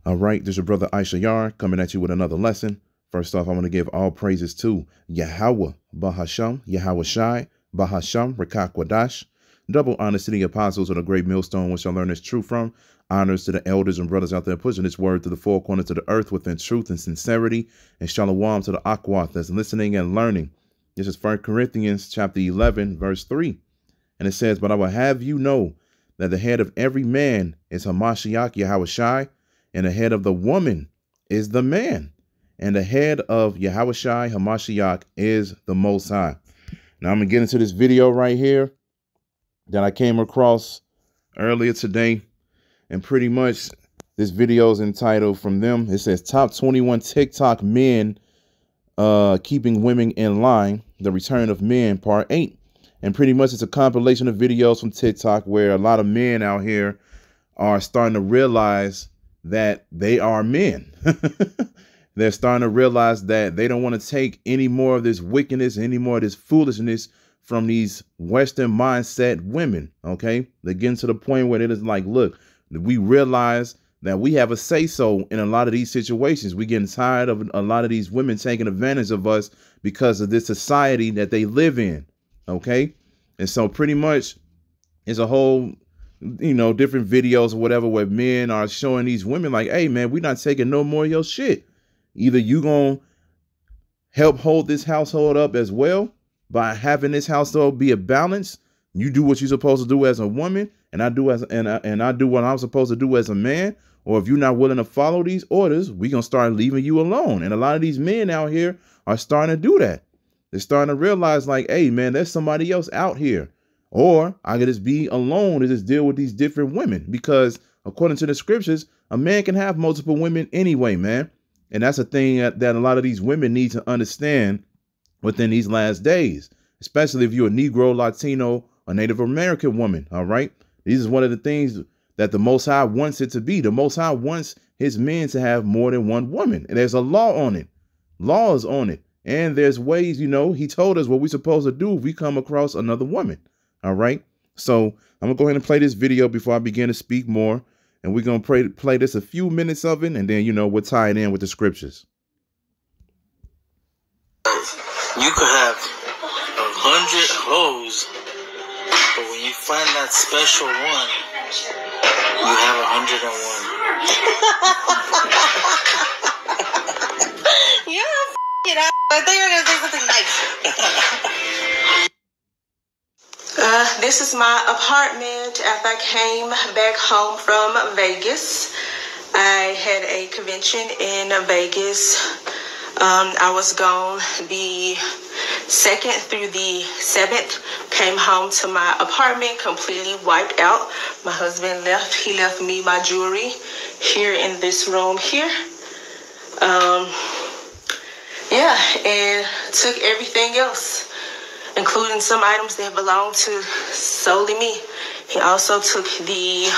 All right, this is your brother Issachar coming at you with another lesson. First off, I want to give all praises to Yahweh, Bahasham, Yahweh Shai, Bahasham, Rachaa Quadash. Double honors to the apostles of the great millstone, which I learned this truth from. Honors to the elders and brothers out there pushing this word to the four corners of the earth within truth and sincerity. And shalom to the Akwath that's listening and learning. This is 1 Corinthians chapter 11, verse 3. And it says, but I will have you know that the head of every man is Hamashiach, Yahweh Shai, and the head of the woman is the man. And the head of Yahweh Shai, Hamashiach, is the Most High. Now I'm going to get into this video right here that I came across earlier today. And pretty much this video is entitled from them. It says top 21 TikTok men keeping women in line. The Return of Men, part 8. And pretty much it's a compilation of videos from TikTok where a lot of men out here are starting to realize that they are men. They're starting to realize that they don't want to take any more of this wickedness, any more of this foolishness from these Western mindset women. OK, they're getting to the point where it is like, look, we realize that we have a say so in a lot of these situations. We're getting tired of a lot of these women taking advantage of us because of this society that they live in. OK, and so pretty much it's a whole, different videos or whatever where men are showing these women like, hey, man, we're not taking no more of your shit. Either you going to help hold this household up as well by having this household be a balance. You do what you're supposed to do as a woman, and I do I do what I'm supposed to do as a man. Or if you're not willing to follow these orders, we're going to start leaving you alone. And a lot of these men out here are starting to do that. They're starting to realize like, hey, man, there's somebody else out here. Or I could just be alone to just deal with these different women, because according to the scriptures, a man can have multiple women anyway, man. And that's a thing that a lot of these women need to understand within these last days, especially if you're a Negro, Latino, or Native American woman. All right. This is one of the things that the Most High wants it to be. The Most High wants his men to have more than one woman. And there's a law on it. Laws on it. And there's ways, he told us what we're supposed to do if we come across another woman. All right. So I'm going to go ahead and play this video before I begin to speak more. And we're going to play this a few minutes of it. And then, we'll tie it in with the scriptures. You could have 100 hoes, but when you find that special one, you have 101. You're f***ing up. I think you're going to say something nice. This is my apartment after I came back home from Vegas. I had a convention in Vegas. I was gone the 2nd through the 7th. Came home to my apartment completely wiped out. My husband left. He left me my jewelry here in this room here. And took everything else, including some items that belong to solely me. He also took the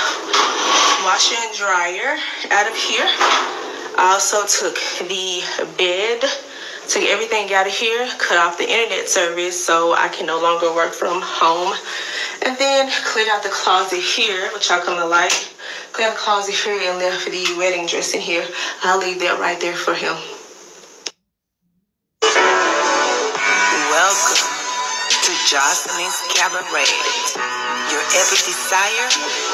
washer and dryer out of here. I also took the bed, took everything out of here, cut off the internet service so I can no longer work from home. And then cleared out the closet here, which y'all gonna like. Cleared out the closet here and left the wedding dress in here. I'll leave that right there for him. Welcome to Jocelyn's Cabaret. Your every desire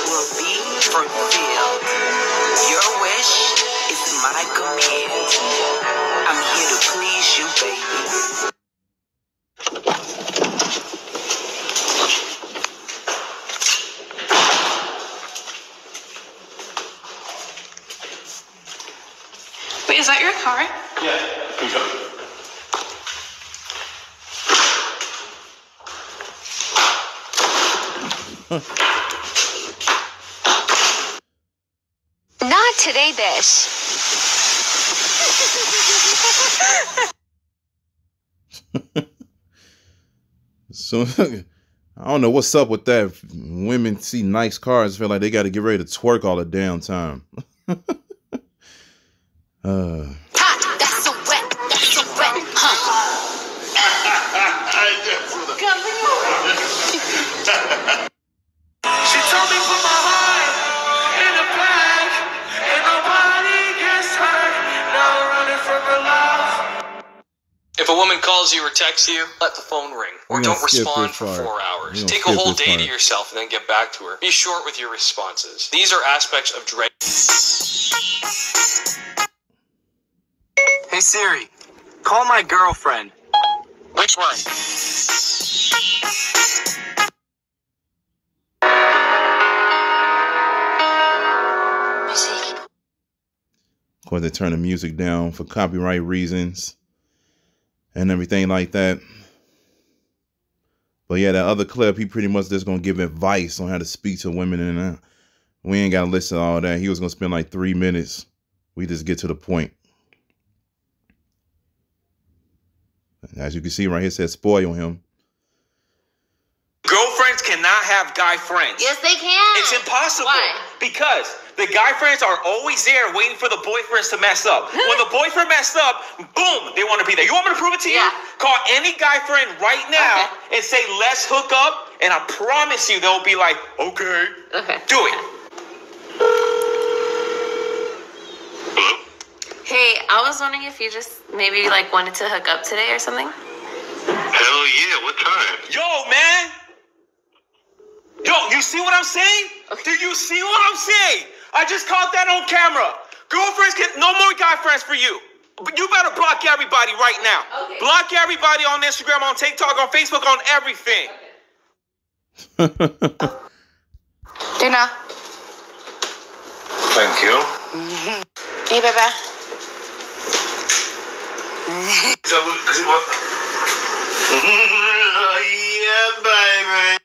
will be fulfilled. Your wish is my command. I'm here to please you, baby. Wait, is that your car? Yeah, here we go. Not today, Bish. So I don't know what's up with that. Women see nice cars, feel like they got to get ready to twerk all the damn time. That's so wet. That's so wet, huh? She told me put my heart in a bag, and nobody a woman calls you or texts you, let the phone ring. Or don't respond for 4 hours. Take a whole day to yourself and then get back to her. Be short with your responses. These are aspects of dread. Hey Siri, call my girlfriend. Which one? Of course, they turn the music down for copyright reasons and everything like that. But yeah, that other clip, he pretty much just gonna give advice on how to speak to women, and we ain't gotta listen to all that. He was gonna spend like 3 minutes. We just get to the point. As you can see right here, it says spoil him. Girlfriends cannot have guy friends. Yes, they can. It's impossible. Why? Because the guy friends are always there waiting for the boyfriends to mess up. When the boyfriend messed up, boom, they want to be there. You want me to prove it to you? Yeah. Call any guy friend right now and say, let's hook up. And I promise you, they'll be like, okay. Do it. Hey, I was wondering if you just maybe like wanted to hook up today or something. Hell yeah, what time? Yo, man. Yo, you see what I'm saying? Do you see what I'm saying? I just caught that on camera. Girlfriends no more guy friends for you. But you better block everybody right now. Okay. Block everybody on Instagram, on TikTok, on Facebook, on everything. Dinner. Thank you. Hey, baby. Yeah, baby.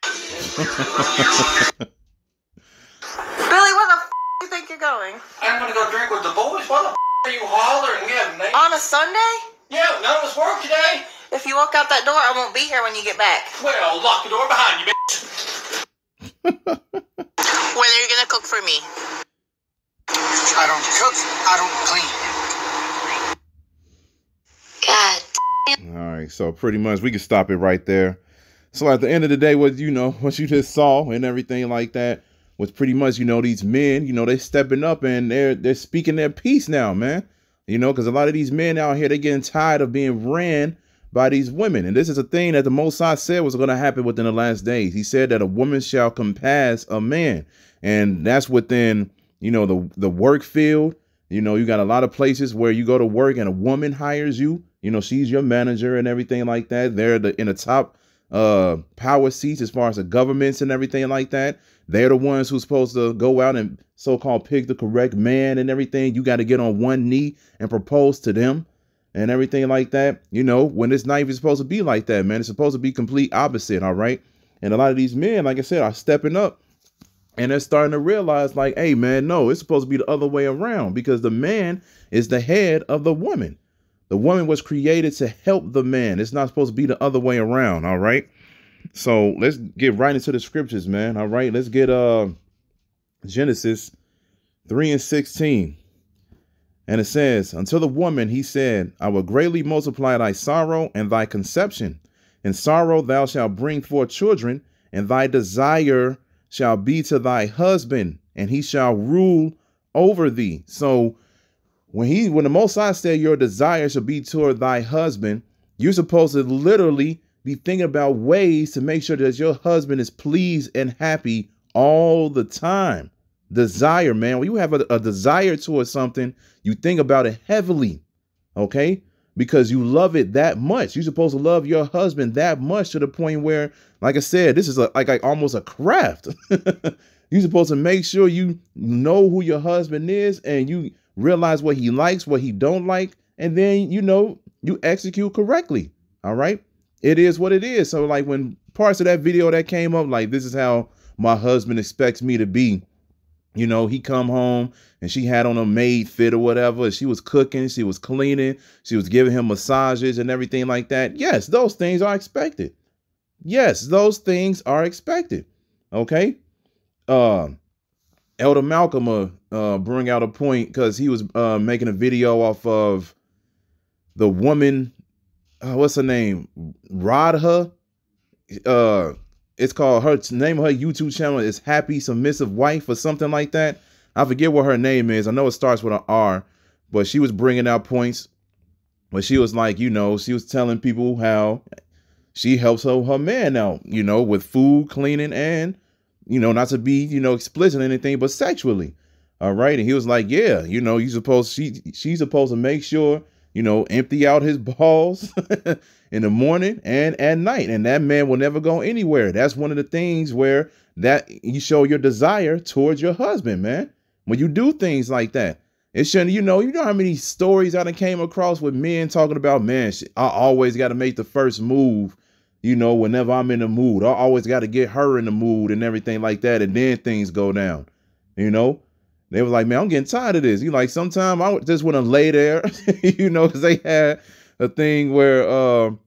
Billy, where the you think you're going? I'm gonna go drink with the boys. What the are you hollering? We have names. On a Sunday? Yeah, none of us work today. If you walk out that door, I won't be here when you get back. Well, lock the door behind you, bitch. When are you gonna cook for me? I don't cook. I don't clean. God. All right, so pretty much we can stop it right there. So at the end of the day, what you just saw and everything like that was pretty much, these men, they stepping up and they're speaking their piece now, man. Because a lot of these men out here, they're getting tired of being ran by these women. And this is a thing that the Most High said was going to happen within the last days. He said that a woman shall compass a man. And that's within, the work field. You got a lot of places where you go to work and a woman hires you. She's your manager and everything like that. They're in the top power seats as far as the governments and everything like that. They're the ones who's supposed to go out and so-called pick the correct man and everything. You got to get on one knee and propose to them and everything like that. When it's not even supposed to be like that, man. It's supposed to be complete opposite. All right. And a lot of these men, like I said, are stepping up and they're starting to realize like, hey, man, no, it's supposed to be the other way around because the man is the head of the woman. The woman was created to help the man. It's not supposed to be the other way around. All right. So let's get right into the scriptures, man. All right. Let's get Genesis 3:16. And it says, until the woman, he said, I will greatly multiply thy sorrow and thy conception. In sorrow thou shalt bring forth children, and thy desire shall be to thy husband, and he shall rule over thee. So when the Most High said your desire shall be toward thy husband, you're supposed to literally be thinking about ways to make sure that your husband is pleased and happy all the time. Desire, man. When you have a desire towards something, you think about it heavily, okay? Because you love it that much. You're supposed to love your husband that much to the point where, like I said, this is like almost a craft. You're supposed to make sure you know who your husband is and you realize what he likes, what he don't like, and then, you execute correctly. All right. It is what it is. So like when parts of that video that came up, like this is how my husband expects me to be. He come home and she had on a maid fit or whatever. She was cooking. She was cleaning. She was giving him massages and everything like that. Yes, those things are expected. Yes, those things are expected. Okay. Elder Malcolm bring out a point because he was making a video off of the woman. What's her name? Radha. It's called her name. Her YouTube channel is Happy Submissive Wife or something like that. I forget what her name is. I know it starts with an R, but she was bringing out points But she was like, you know, she was telling people how she helps her man out, you know, with food, cleaning, and, you know, not to be, you know, explicit or anything, but sexually. All right. And he was like, yeah, you know, she's supposed to make sure, you know, empty out his balls in the morning and at night. And that man will never go anywhere. That's one of the things where that you show your desire towards your husband, man. When you do things like that, it shouldn't, you know how many stories I done came across with men talking about, man, I always got to make the first move, you know, whenever I'm in the mood. I always got to get her in the mood and everything like that. And then things go down, you know. They was like, man, I'm getting tired of this. You like, sometimes I just want to lay there, you know, because they had a thing where a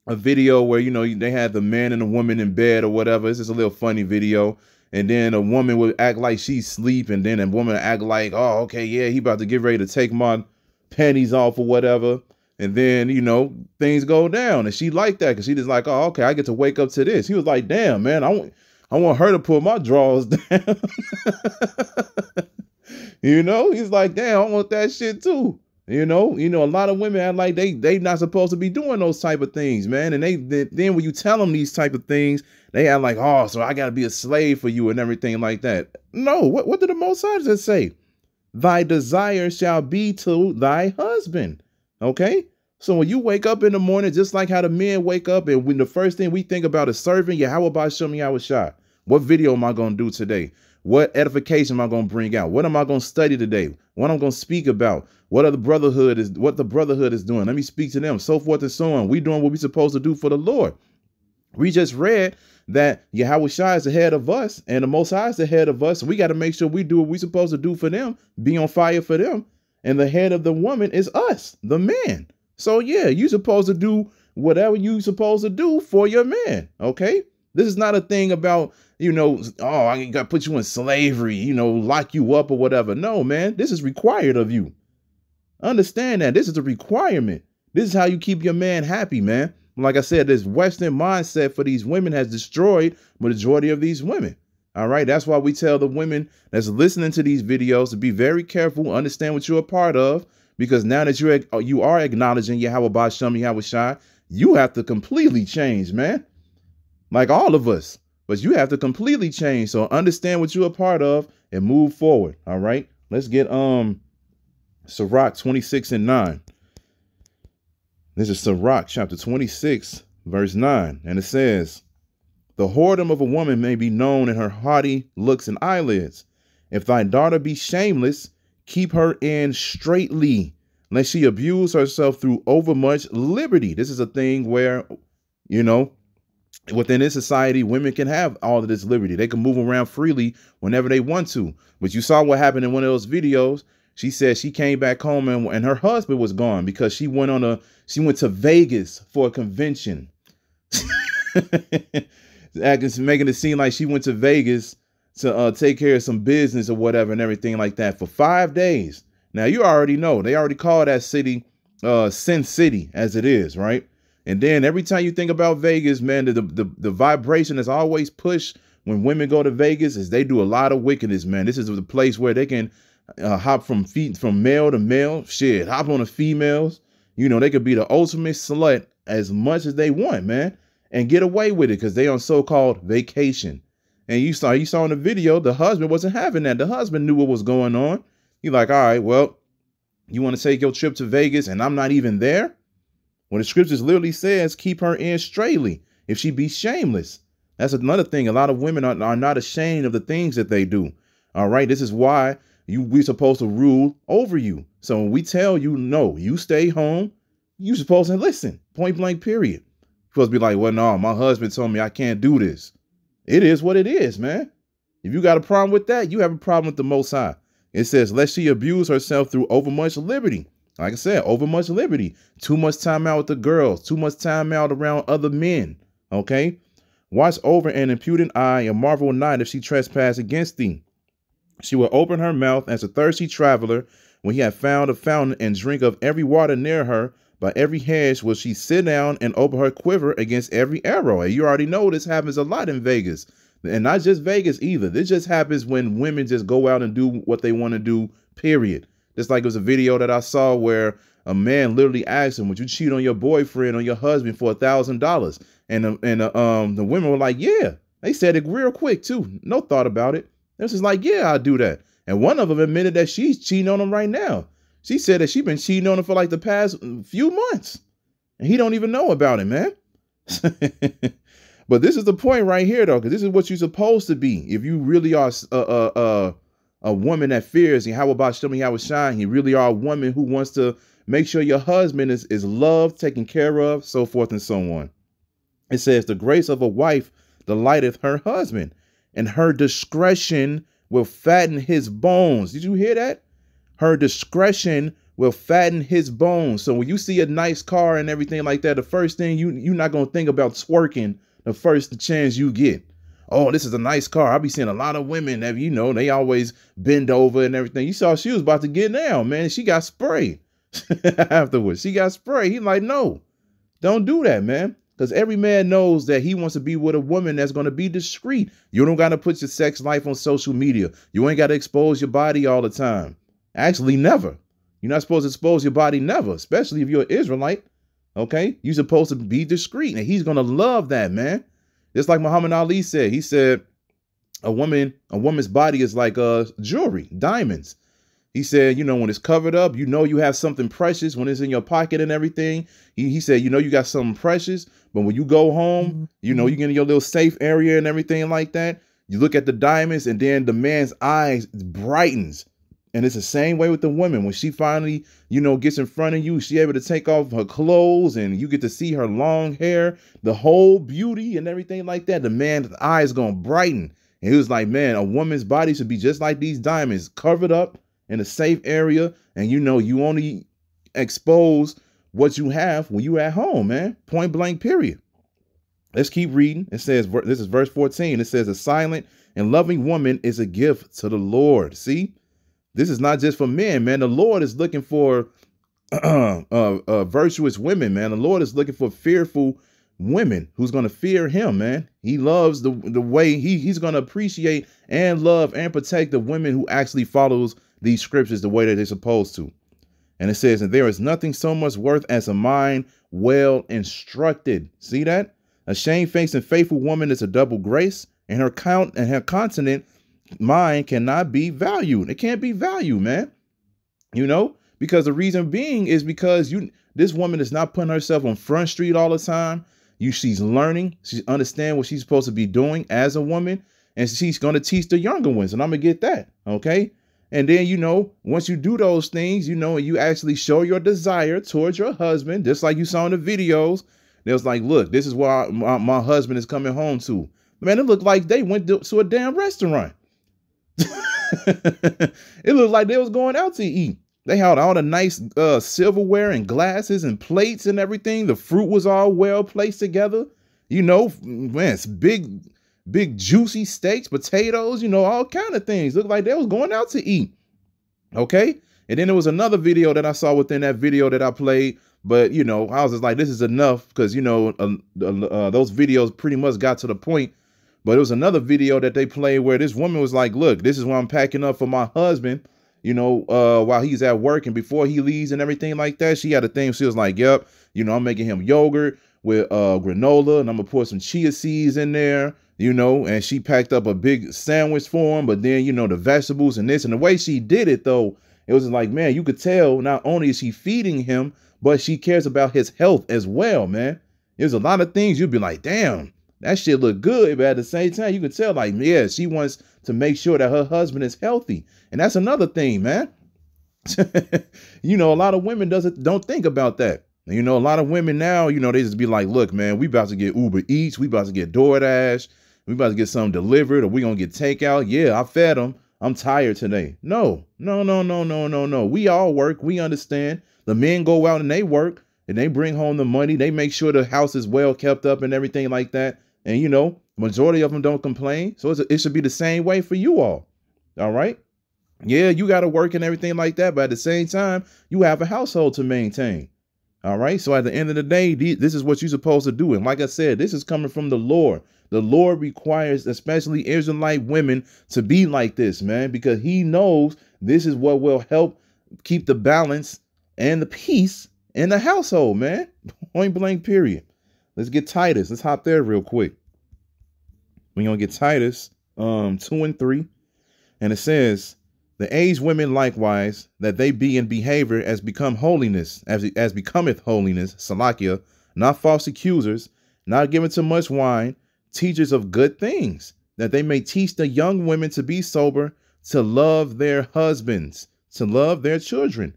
video where, you know, they had the man and the woman in bed or whatever. It's just a little funny video. And then a woman would act like she's asleep. And then a woman would act like, oh, OK, yeah, he about to get ready to take my panties off or whatever. And then, you know, things go down. And she liked that because she just like, oh, OK, I get to wake up to this. He was like, damn, man, I want her to pull my drawers down. You know, he's like, damn, I want that shit too. You know, a lot of women act like they not supposed to be doing those type of things, man. And then when you tell them these type of things, they act like, oh, so I got to be a slave for you and everything like that. No, what did the Most High say? Thy desire shall be to thy husband. OK, so when you wake up in the morning, just like how the men wake up, and when the first thing we think about is serving Yahweh B'Shem Yahweh Shai. What video am I going to do today? What edification am I going to bring out? What am I going to study today? What I'm going to speak about? What the brotherhood is doing? Let me speak to them, so forth and so on. We doing what we're supposed to do for the Lord. We just read that Yahweh Shai is ahead of us and the Most High is ahead of us. So we got to make sure we do what we're supposed to do for them, be on fire for them. And the head of the woman is us, the man. So yeah, you're supposed to do whatever you're supposed to do for your man. Okay. This is not a thing about, you know, oh, I got to put you in slavery, you know, lock you up or whatever. No, man, this is required of you. Understand that this is a requirement. This is how you keep your man happy, man. Like I said, this Western mindset for these women has destroyed the majority of these women. All right. That's why we tell the women that's listening to these videos to be very careful, understand what you're a part of, because now that you are acknowledging Yahweh B'Shem Yahweh Shai, you have to completely change, man. Like all of us, but you have to completely change. So understand what you're a part of and move forward. All right, let's get Sirach 26:9. This is Sirach chapter 26, verse 9. And it says, the whoredom of a woman may be known in her haughty looks and eyelids. If thy daughter be shameless, keep her in straitly, lest she abuse herself through overmuch liberty. This is a thing where, you know, within this society, women can have all of this liberty. They can move around freely whenever they want to. But you saw what happened in one of those videos. She said she came back home and her husband was gone because she went to Vegas for a convention. Making it seem like she went to Vegas to take care of some business or whatever and everything like that for 5 days. Now, you already know they already call that city Sin City as it is, right? And then every time you think about Vegas, man, the vibration is always pushed when women go to Vegas is they do a lot of wickedness, man. This is the place where they can hop from male to male, shit, hop on the females. You know, they could be the ultimate slut as much as they want, man, and get away with it because they on so-called vacation. And you saw in the video, the husband wasn't having that. The husband knew what was going on. He's like, all right, well, you want to take your trip to Vegas and I'm not even there? When the scriptures literally says, keep her in straitly if she be shameless. That's another thing. A lot of women are not ashamed of the things that they do. All right. This is why we're supposed to rule over you. So when we tell you, no, you stay home, you're supposed to listen. Point blank, period. You're supposed to be like, well, no, my husband told me I can't do this. It is what it is, man. If you got a problem with that, you have a problem with the Most High. It says, lest she abuse herself through overmuch liberty. Like I said, overmuch liberty, too much time out with the girls, too much time out around other men. OK, watch over an impudent eye and marvel not if she trespass against thee. She will open her mouth as a thirsty traveler when he had found a fountain and drink of every water near her. By every hedge will she sit down and open her quiver against every arrow. And you already know this happens a lot in Vegas, and not just Vegas either. This just happens when women just go out and do what they want to do, period. Just like it was a video that I saw where a man literally asked him, would you cheat on your boyfriend or your husband for $1,000? And the women were like, yeah. They said it real quick too. No thought about it. It was just like, yeah, I'll do that. And one of them admitted that she's cheating on him right now. She said that she's been cheating on him for like the past few months. And he don't even know about it, man. But this is the point right here, though, because this is what you're supposed to be. If you really are a woman that fears, and how about Shemi Yahweh, you really are a woman who wants to make sure your husband is loved, taken care of, so forth and so on. It says, the grace of a wife delighteth her husband, and her discretion will fatten his bones. Did you hear that? Her discretion will fatten his bones. So when you see a nice car and everything like that, the first thing you're not going to think about twerking the first chance you get. Oh, this is a nice car. I'll be seeing a lot of women that, you know, they always bend over and everything. You saw she was about to get down, man. She got sprayed afterwards. She got sprayed. He's like, no, don't do that, man. Because every man knows that he wants to be with a woman that's going to be discreet. You don't got to put your sex life on social media. You ain't got to expose your body all the time. Actually, never. You're not supposed to expose your body, never, especially if you're an Israelite. Okay, you're supposed to be discreet, and he's going to love that, man. Just like Muhammad Ali said. He said a woman's body is like jewelry, diamonds. He said, you know, when it's covered up, you know you have something precious when it's in your pocket and everything. He said, you know, you got something precious, but when you go home, you know, you get in your little safe area and everything like that. You look at the diamonds, and then the man's eyes brightens. And it's the same way with the woman. When she finally, you know, gets in front of you, she able to take off her clothes and you get to see her long hair, the whole beauty and everything like that. The man's eyes going to brighten. And he was like, man, a woman's body should be just like these diamonds, covered up in a safe area. And, you know, you only expose what you have when you're at home, man. Point blank, period. Let's keep reading. It says, this is verse 14. It says, a silent and loving woman is a gift to the Lord. See? This is not just for men, man. The Lord is looking for virtuous women, man. The Lord is looking for fearful women who's going to fear him, man. He loves the way he's going to appreciate and love and protect the women who actually follows these scriptures the way that they're supposed to. And it says, and there is nothing so much worth as a mind well instructed. See that? A shamefaced and faithful woman is a double grace, and her continent mind cannot be valued. It can't be valued, man. You know, because the reason being is because this woman is not putting herself on Front Street all the time. She's learning. She's understand what she's supposed to be doing as a woman, and she's going to teach the younger ones. And I'm gonna get that, okay? And then, you know, once you do those things, you know, and you actually show your desire towards your husband, just like you saw in the videos. It was like, look, this is what my husband is coming home to. Man, it looked like they went to a damn restaurant. It looked like they was going out to eat. They had all the nice silverware and glasses and plates and everything. The fruit was all well placed together. You know, man, it's big juicy steaks, potatoes, you know, all kind of things. Looked like they was going out to eat. Okay. And then there was another video that I saw within that video that I played. But, you know, I was just like, this is enough because, you know, those videos pretty much got to the point. But it was another video that they played where this woman was like, look, this is what I'm packing up for my husband, you know, while he's at work and before he leaves and everything like that. She had a thing. She was like, yep, you know, I'm making him yogurt with granola and I'm going to pour some chia seeds in there, you know, and she packed up a big sandwich for him. But then, you know, the vegetables and this and the way she did it, though, it was like, man, you could tell not only is she feeding him, but she cares about his health as well, man. There's a lot of things you'd be like, damn. That shit look good, but at the same time, you could tell, like, yeah, she wants to make sure that her husband is healthy. And that's another thing, man. You know, a lot of women don't think about that. You know, a lot of women now, you know, they just be like, look, man, we about to get Uber Eats. We about to get DoorDash. We about to get something delivered or we going to get takeout. Yeah, I fed them. I'm tired today. No. We all work. We understand. The men go out and they work and they bring home the money. They make sure the house is well kept up and everything like that. And, you know, majority of them don't complain. So it should be the same way for you all. All right. Yeah, you got to work and everything like that. But at the same time, you have a household to maintain. All right. So at the end of the day, this is what you're supposed to do. And like I said, this is coming from the Lord. The Lord requires especially Israelite women to be like this, man, because he knows this is what will help keep the balance and the peace in the household, man. Point blank, period. Let's get Titus. Let's hop there real quick. We're going to get Titus 2 and 3. And it says, the aged women likewise, that they be in behavior as become holiness, as becometh holiness, Salakia, not false accusers, not given to much wine, teachers of good things, that they may teach the young women to be sober, to love their husbands, to love their children.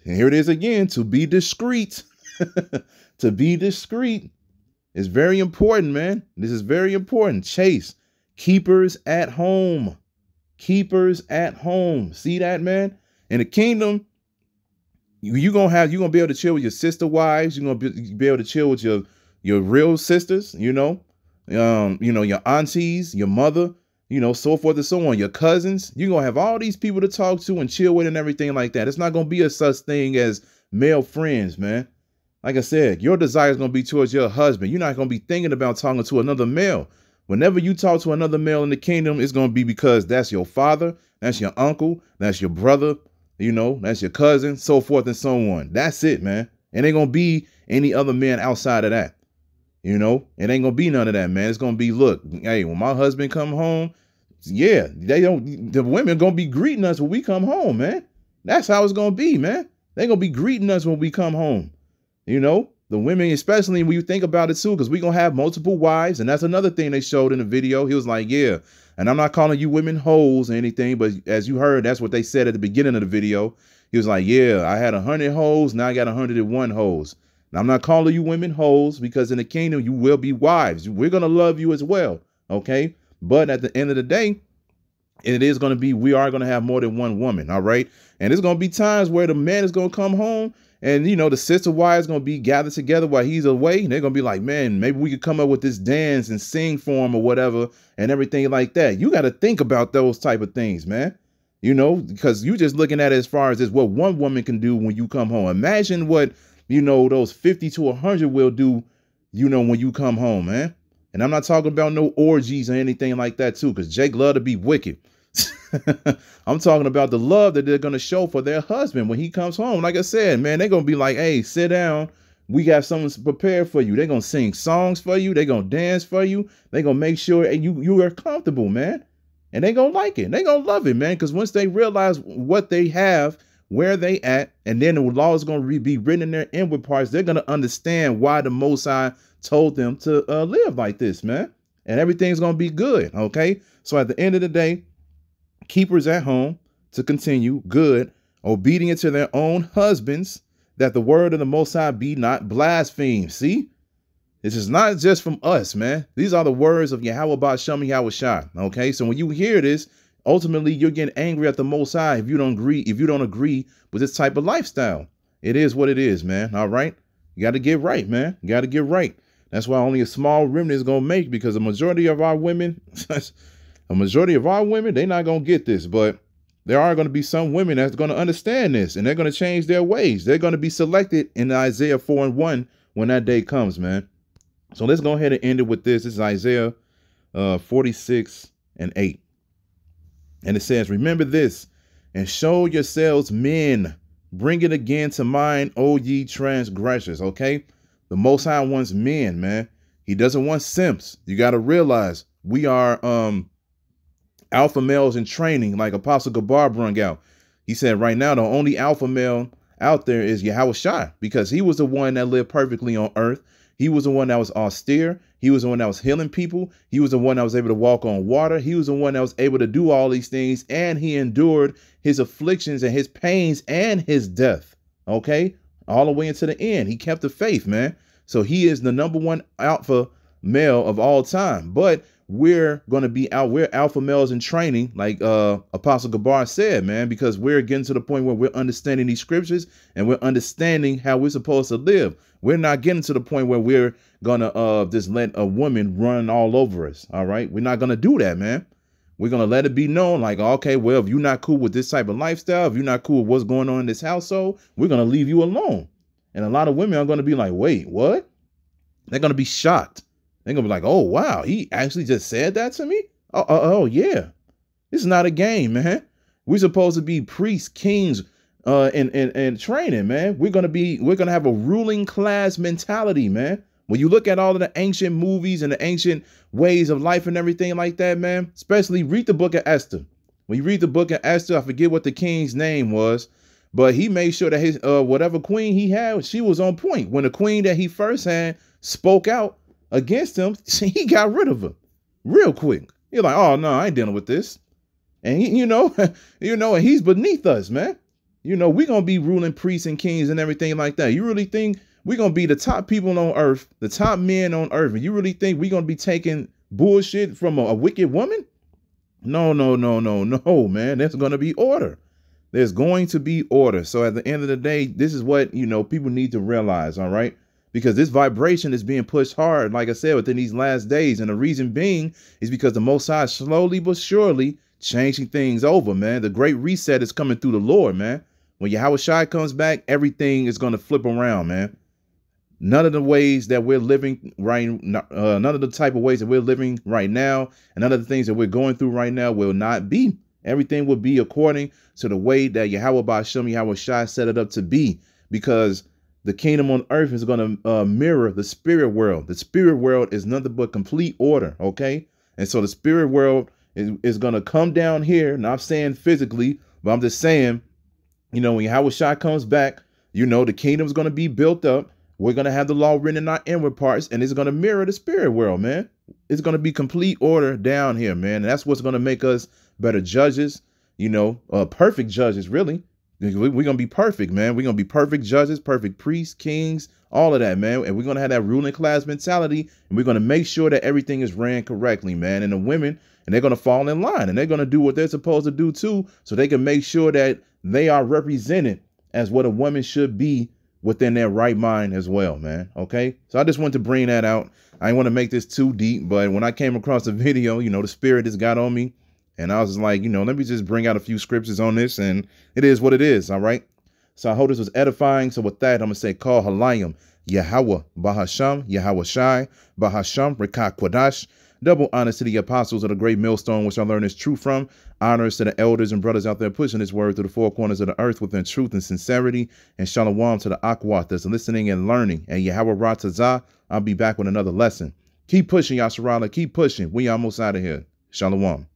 And here it is again, to be discreet. To be discreet is very important, man. This is very important. Chase, keepers at home. Keepers at home. See that, man? In the kingdom, you're gonna be able to chill with your sister wives. You're gonna be able to chill with your real sisters, your aunties, your mother, so forth and so on, your cousins. You're gonna have all these people to talk to and chill with and everything like that. It's not gonna be a such thing as male friends, man. Like I said, your desire is gonna be towards your husband. You're not gonna be thinking about talking to another male. Whenever you talk to another male in the kingdom, it's going to be because that's your father, that's your uncle, that's your brother, that's your cousin, so forth and so on. That's it, man. It ain't going to be any other man outside of that. It ain't going to be none of that, man. It's going to be, look, hey, when my husband come home, yeah, the women going to be greeting us when we come home, man. That's how it's going to be, man. They going to be greeting us when we come home, The women, especially when you think about it too, because we're going to have multiple wives. And that's another thing they showed in the video. He was like, yeah, and I'm not calling you women hoes or anything, but as you heard, that's what they said at the beginning of the video. He was like, yeah, I had 100 hoes. Now I got 101 hoes. Now I'm not calling you women hoes because in the kingdom, you will be wives. We're going to love you as well. OK, but at the end of the day, we are going to have more than one woman. All right. And there's going to be times where the man is going to come home. And, the sister wives going to be gathered together while he's away. And they're going to be like, man, maybe we could come up with this dance and sing for him or whatever and everything like that. You got to think about those type of things, man, because you're just looking at it as far as what one woman can do when you come home. Imagine what, those 50 to 100 will do, when you come home, man. And I'm not talking about no orgies or anything like that, too, because Jake love to be wicked. I'm talking about the love that they're going to show for their husband when he comes home. Like I said, man, they're going to be like, hey, sit down. We got something prepared for you. They're going to sing songs for you. They're going to dance for you. They're going to make sure you are comfortable, man. And they're going to like it. They're going to love it, man. Because once they realize what they have, where they at, and then the law is going to be written in their inward parts, they're going to understand why the Most High told them to live like this, man. And everything's going to be good. OK, so at the end of the day, keepers at home to continue good, obedient to their own husbands, that the word of the Most High be not blasphemed. See, this is not just from us, man. These are the words of Yahweh Ba'Shem Yahushua. Okay, so when you hear this, ultimately you're getting angry at the Most High if you don't agree with this type of lifestyle. It is what it is, man. All right, you got to get right, man. You got to get right. That's why only a small remnant is gonna make, because the majority of our women. They're not going to get this, but there are going to be some women that's going to understand this, and they're going to change their ways. They're going to be selected in Isaiah 4 and 1 when that day comes, man. So let's go ahead and end it with this. This is Isaiah 46 and 8. And it says, remember this and show yourselves men. Bring it again to mind, O ye transgressors. OK, the Most High wants men, man. He doesn't want simps. You got to realize we are alpha males in training, like Apostle Gabar brung out. He said right now the only alpha male out there is Yahushua, because he was the one that lived perfectly on earth. He was the one that was austere. He was the one that was healing people. He was the one that was able to walk on water. He was the one that was able to do all these things, and he endured his afflictions and his pains and his death. Okay, all the way into the end. He kept the faith, man. So he is the number one alpha male of all time. But we're going to be out. We're alpha males in training, like Apostle Gabar said, man, because we're getting to the point where we're understanding these scriptures and we're understanding how we're supposed to live. We're not getting to the point where we're going to just let a woman run all over us. All right. We're not going to do that, man. We're going to let it be known like, OK, well, if you're not cool with this type of lifestyle, if you're not cool with what's going on in this household, we're going to leave you alone. And a lot of women are going to be like, wait, what? They're going to be shocked. They're going to be like, oh, wow, he actually just said that to me? Oh, yeah. This is not a game, man. We're supposed to be priests, kings, in training, man. We're gonna have a ruling class mentality, man. When you look at all of the ancient movies and the ancient ways of life and everything like that, man, especially read the book of Esther. When you read the book of Esther, I forget what the king's name was, but he made sure that his whatever queen he had, she was on point. When the queen that he first had spoke out against him, he got rid of her real quick. You're like, oh no, I ain't dealing with this. And he, and he's beneath us, man. We're gonna be ruling priests and kings and everything like that. You really think we're gonna be the top people on earth, the top men on earth, and you really think we're gonna be taking bullshit from a wicked woman? No, man. There's gonna be order. There's going to be order. So at the end of the day, this is what people need to realize, all right? Because this vibration is being pushed hard, like I said, within these last days. And the reason being is because the Most High slowly but surely changing things over, man. The great reset is coming through the Lord, man. When Yahushua comes back, everything is going to flip around, man. None of the ways that we're living none of the type of ways that we're living right now, and none of the things that we're going through right now will not be. Everything will be according to the way that Yahweh Ba'Shem Yahushua set it up to be, because the kingdom on earth is going to mirror the spirit world. The spirit world is nothing but complete order, okay? And so the spirit world is going to come down here. Not saying physically, but I'm just saying, when Yahushua comes back, the kingdom's going to be built up. We're going to have the law written in our inward parts, and it's going to mirror the spirit world, man. It's going to be complete order down here, man. And that's what's going to make us better judges, perfect judges, really. We're going to be perfect, man. We're going to be perfect judges, perfect priests, kings, all of that, man. And we're going to have that ruling class mentality, and we're going to make sure that everything is ran correctly, man. And the women, and they're going to fall in line, and they're going to do what they're supposed to do too, so they can make sure that they are represented as what a woman should be within their right mind as well, man. Okay. So I just wanted to bring that out. I didn't want to make this too deep, but when I came across the video, the spirit just got on me, and I was just like, let me just bring out a few scriptures on this, and it is what it is. All right. So I hope this was edifying. So with that, I'm going to say, call Halayim, Yahweh, Bahasham, Yahweh Shai, Bahasham, Richaa Quadash. Double honors to the apostles of the great millstone, which I learned is true from. Honors to the elders and brothers out there pushing this word to the four corners of the earth within truth and sincerity. And shalom to the Akwat that's listening and learning. And Yahweh Ratazah, I'll be back with another lesson. Keep pushing, Yasharala. Keep pushing. We almost out of here. Shalom.